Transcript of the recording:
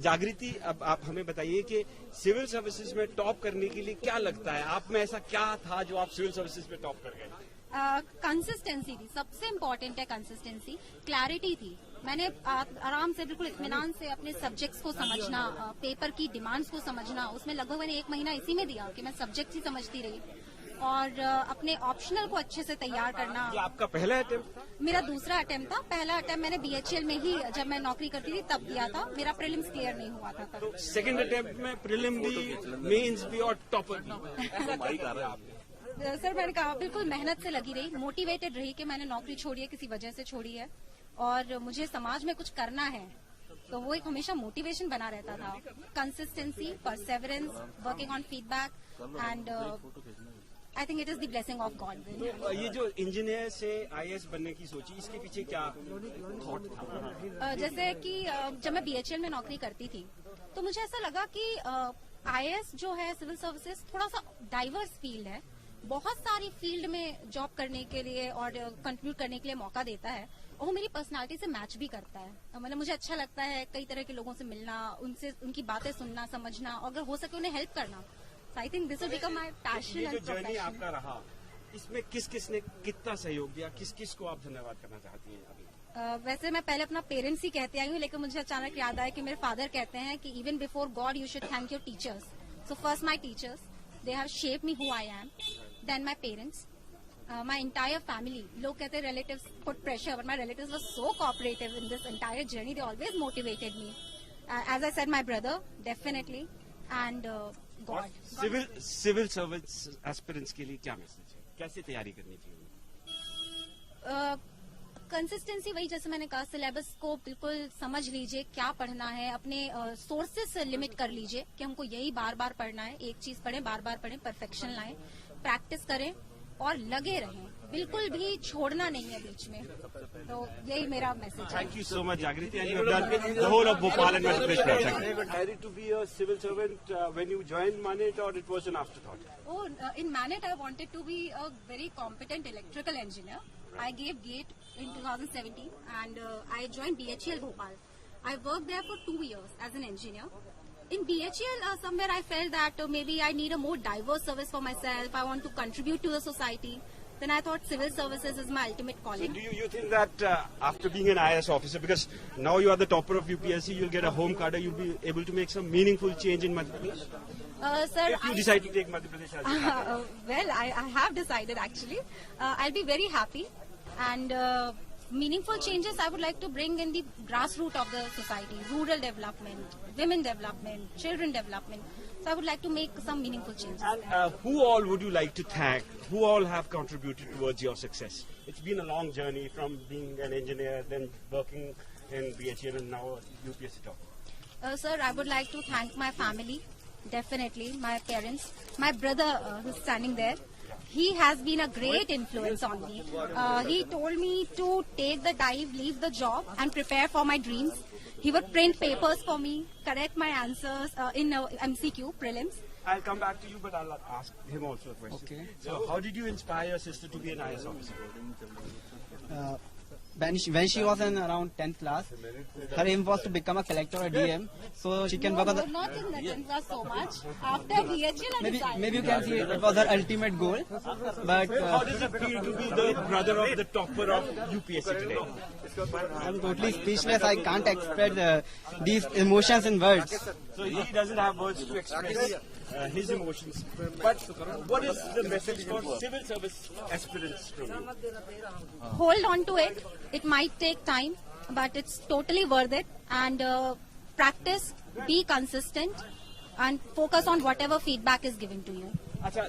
जागृति, अब आप हमें बताइए कि सिविल सर्विसेज में टॉप करने के लिए क्या लगता है, आप में ऐसा क्या था जो आप सिविल सर्विसेज में टॉप कर गए? कंसिस्टेंसी थी, सबसे इम्पोर्टेंट है कंसिस्टेंसी। क्लैरिटी थी, मैंने आराम से बिल्कुल इत्मीनान से अपने सब्जेक्ट्स को समझना, पेपर की डिमांड्स को समझना, उसमें लगभग मैंने 1 महीना इसी में दिया कि मैं सब्जेक्ट ही समझती रही, और अपने ऑप्शनल को अच्छे से तैयार करना। ये आपका पहला अटेम्प्ट था? मेरा दूसरा अटेम्प्ट था। पहला अटेम्प्ट मैंने बीएचईएल में ही जब मैं नौकरी करती थी तब दिया था, मेरा प्रीलिम्स क्लियर नहीं हुआ था तब। तो सेकंड अटेम्प्ट में प्रीलिम भी, मेंस भी और टॉपर भी, ऐसा क्या किया आपने? सर मैंने कहा बिल्कुल मेहनत से लगी रही, मोटिवेटेड रही कि मैंने नौकरी छोड़ी है, किसी वजह से छोड़ी है और मुझे समाज में कुछ करना है, तो वो एक हमेशा मोटिवेशन बना रहता था। Consistency, Perseverance, working on feedback and I think it is the blessing of God. ये जो इंजीनियर से आईएएस बनने की सोची, इसके पीछे क्या थॉट था? जैसे कि जब मैं बीएचईएल में नौकरी करती थी तो मुझे ऐसा लगा कि आईएएस जो है सिविल सर्विसेज थोड़ा सा डाइवर्स फील्ड है, बहुत सारी फील्ड में जॉब करने के लिए और कंट्रीब्यूट करने के लिए मौका देता है, और वो मेरी पर्सनालिटी से मैच भी करता है। मतलब मुझे अच्छा लगता है कई तरह के लोगों से मिलना, उनसे उनकी बातें सुनना, समझना, और अगर हो सके उन्हें हेल्प करना। So I think this will become my passion and जो जर्नी profession. आपका रहा, इसमें किस किस ने कितना सहयोग दिया, किस किस को आप धन्यवाद करना चाहती हैं अभी? वैसे मैं पहले अपना पेरेंट्स ही कहती आई हूँ, लेकिन मुझे अचानक याद आया कि मेरे फादर कहते हैं कि even before God you should thank your teachers. So first my teachers, they have shaped me who I am, then my parents, my entire family. लोग कहते हैं relatives put pressure, but my relatives were so cooperative in this entire journey, they always motivated me. As I said, my brother definitely, and God. Civil service aspirants के लिए क्या message है, कैसे तैयारी करनी चाहिए? कंसिस्टेंसी, वही जैसे मैंने कहा, सिलेबस को बिल्कुल समझ लीजिए क्या पढ़ना है, अपने सोर्सेस से लिमिट कर लीजिए कि हमको यही बार बार पढ़ना है, एक चीज पढ़ें, बार बार पढ़ें, परफेक्शन लाएं, प्रैक्टिस करें और लगे रहें, बिल्कुल भी छोड़ना नहीं है बीच में। तो यही मेरा मैसेज है। Thank you so much, Jagriti, and you have done the whole of Bhopal and Madhya Pradesh. Have you ever decided to be a civil servant when you joined Manet, or it was an afterthought? Oh, in Manet, I wanted to be a very competent electrical engineer. I gave GATE in 2017 and I joined BHEL Bhopal. I worked there for 2 years as an engineer. In BHEL, somewhere I felt that maybe I need a more diverse service for myself. I want to contribute to the society. Then I thought civil services is my ultimate So calling. do you think that after being an IAS officer, because now you are the topper of UPSC, you'll get a home cadre, you'll be able to make some meaningful change in Madhya Pradesh? Sir, If you decide to take Madhya Pradesh as your capital. well, I have decided actually. I'll be very happy, and meaningful changes I would like to bring in the grassroots of the society, rural development, women development, children development. So I would like to make some meaningful changes. And who all would you like to thank? Who all have contributed towards your success? It's been a long journey from being an engineer, then working in BHEL, and now UPSC topper. Sir, I would like to thank my family, definitely, my parents, my brother who's standing there. He has been a great influence on me. He told me to take the dive, leave the job and prepare for my dreams. He would print papers for me, correct my answers in MCQ, prelims. I'll come back to you, but I'll ask him also a question. Okay. So how did you inspire your sister to be an IAS officer? When she was in around 10th class, her aim was to become a collector or DM, so she can work on the... Not in the 10th class so much. After BHL, I decided. Maybe you can see it was her ultimate goal, but How does it feel to be the brother of the topper of UPSC today? I'm totally speechless. I can't express these emotions in words. So he doesn't have words to express his emotions. But what is the message for civil service aspirants from you? Hold on to it. It might take time, but it's totally worth it. And practice, be consistent, and focus on whatever feedback is given to you. अच्छा